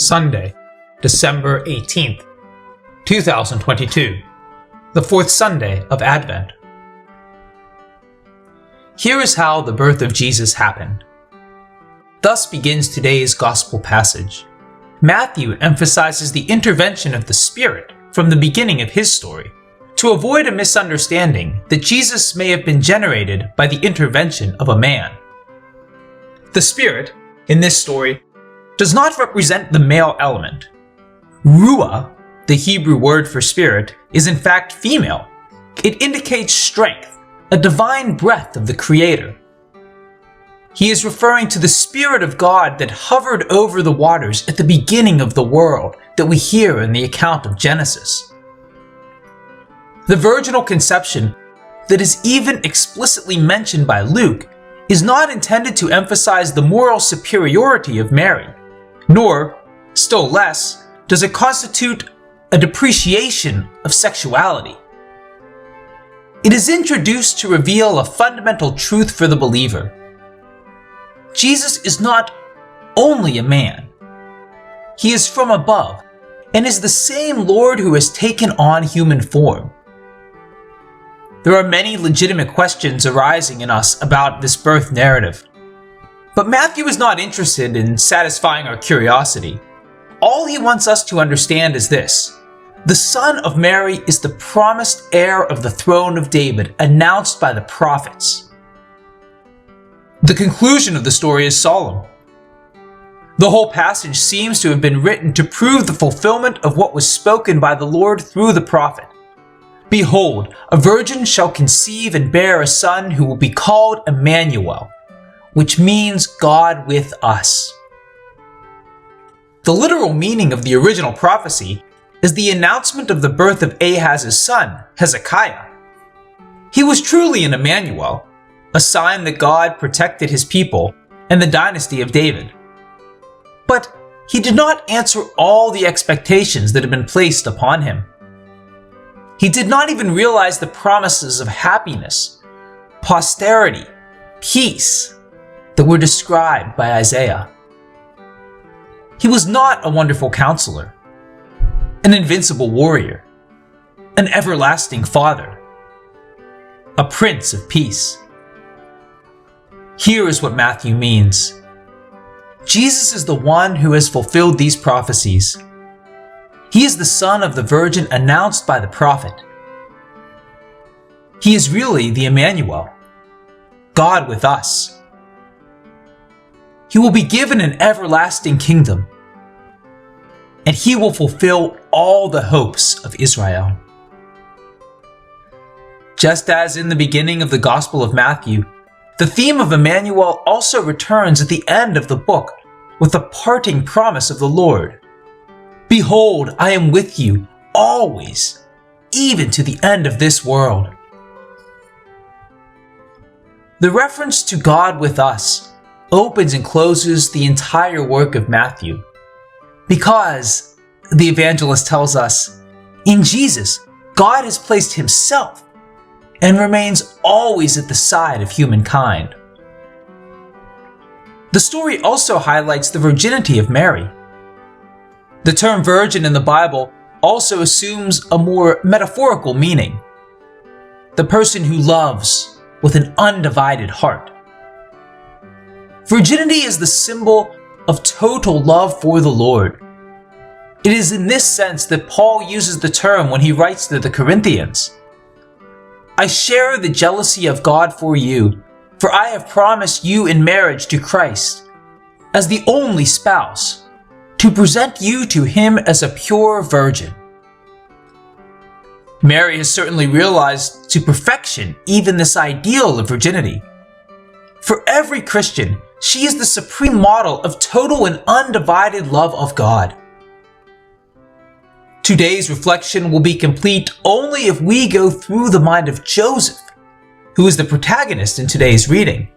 Sunday, December 18th, 2022, the fourth Sunday of Advent. Here is how the birth of Jesus happened. Thus begins today's Gospel passage. Matthew emphasizes the intervention of the Spirit from the beginning of his story, to avoid a misunderstanding that Jesus may have been generated by the intervention of a man. The Spirit, in this story, does not represent the male element. Ruah, the Hebrew word for spirit, is in fact female. It indicates strength, a divine breath of the Creator. He is referring to the Spirit of God that hovered over the waters at the beginning of the world that we hear in the account of Genesis. The virginal conception that is even explicitly mentioned by Luke is not intended to emphasize the moral superiority of Mary, nor, still less, does it constitute a depreciation of sexuality. It is introduced to reveal a fundamental truth for the believer. Jesus is not only a man. He is from above and is the same Lord who has taken on human form. There are many legitimate questions arising in us about this birth narrative. But Matthew is not interested in satisfying our curiosity. All he wants us to understand is this: the Son of Mary is the promised heir of the throne of David, announced by the prophets. The conclusion of the story is solemn. The whole passage seems to have been written to prove the fulfillment of what was spoken by the Lord through the prophet. Behold, a virgin shall conceive and bear a son who will be called Emmanuel, which means God with us. The literal meaning of the original prophecy is the announcement of the birth of Ahaz's son, Hezekiah. He was truly an Emmanuel, a sign that God protected his people and the dynasty of David. But he did not answer all the expectations that had been placed upon him. He did not even realize the promises of happiness, posterity, peace that were described by Isaiah. He was not a wonderful counselor, an invincible warrior, an everlasting father, a prince of peace. Here is what Matthew means. Jesus is the one who has fulfilled these prophecies. He is the son of the virgin announced by the prophet. He is really the Emmanuel, God with us. He will be given an everlasting kingdom, and he will fulfill all the hopes of Israel. Just as in the beginning of the Gospel of Matthew, the theme of Emmanuel also returns at the end of the book with the parting promise of the Lord. Behold, I am with you always, even to the end of this world. The reference to God with us opens and closes the entire work of Matthew, because, the evangelist tells us, in Jesus, God has placed himself and remains always at the side of humankind. The story also highlights the virginity of Mary. The term virgin in the Bible also assumes a more metaphorical meaning: the person who loves with an undivided heart. Virginity is the symbol of total love for the Lord. It is in this sense that Paul uses the term when he writes to the Corinthians. I share the jealousy of God for you, for I have promised you in marriage to Christ, as the only spouse, to present you to him as a pure virgin. Mary has certainly realized to perfection even this ideal of virginity. For every Christian, she is the supreme model of total and undivided love of God. Today's reflection will be complete only if we go through the mind of Joseph, who is the protagonist in today's reading.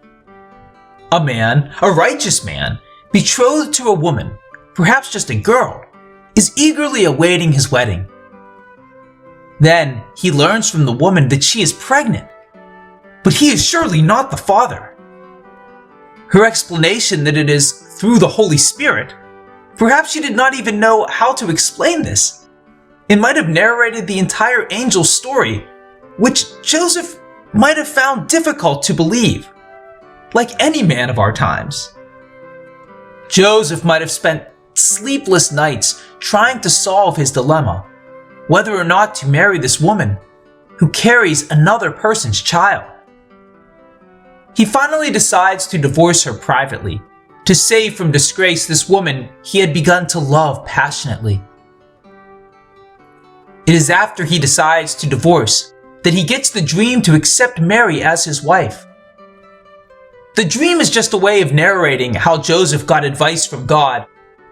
A man, a righteous man, betrothed to a woman, perhaps just a girl, is eagerly awaiting his wedding. Then he learns from the woman that she is pregnant, but he is surely not the father. Her explanation that it is through the Holy Spirit Perhaps she did not even know how to explain this, and might have narrated the entire angel story, which Joseph might have found difficult to believe, like any man of our times. Joseph might have spent sleepless nights trying to solve his dilemma, whether or not to marry this woman who carries another person's child. He finally decides to divorce her privately, to save from disgrace this woman he had begun to love passionately. It is after he decides to divorce that he gets the dream to accept Mary as his wife. The dream is just a way of narrating how Joseph got advice from God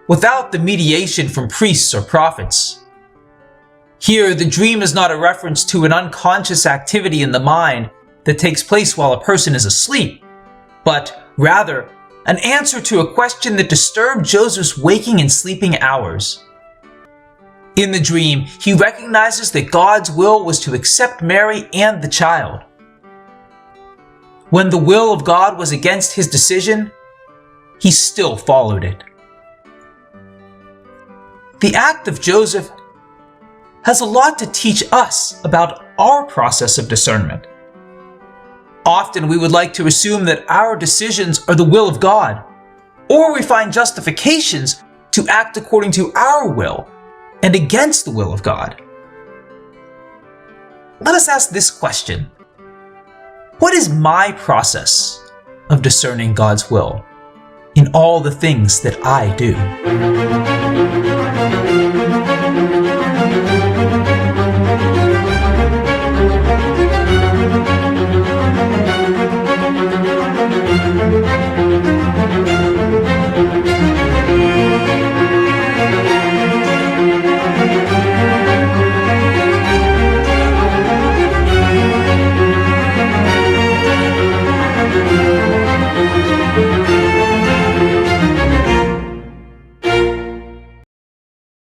without the mediation from priests or prophets. Here, the dream is not a reference to an unconscious activity in the mind that takes place while a person is asleep, but rather an answer to a question that disturbed Joseph's waking and sleeping hours. In the dream, he recognizes that God's will was to accept Mary and the child. When the will of God was against his decision, he still followed it. The act of Joseph has a lot to teach us about our process of discernment. Often we would like to assume that our decisions are the will of God, or we find justifications to act according to our will and against the will of God. Let us ask this question: what is my process of discerning God's will in all the things that I do?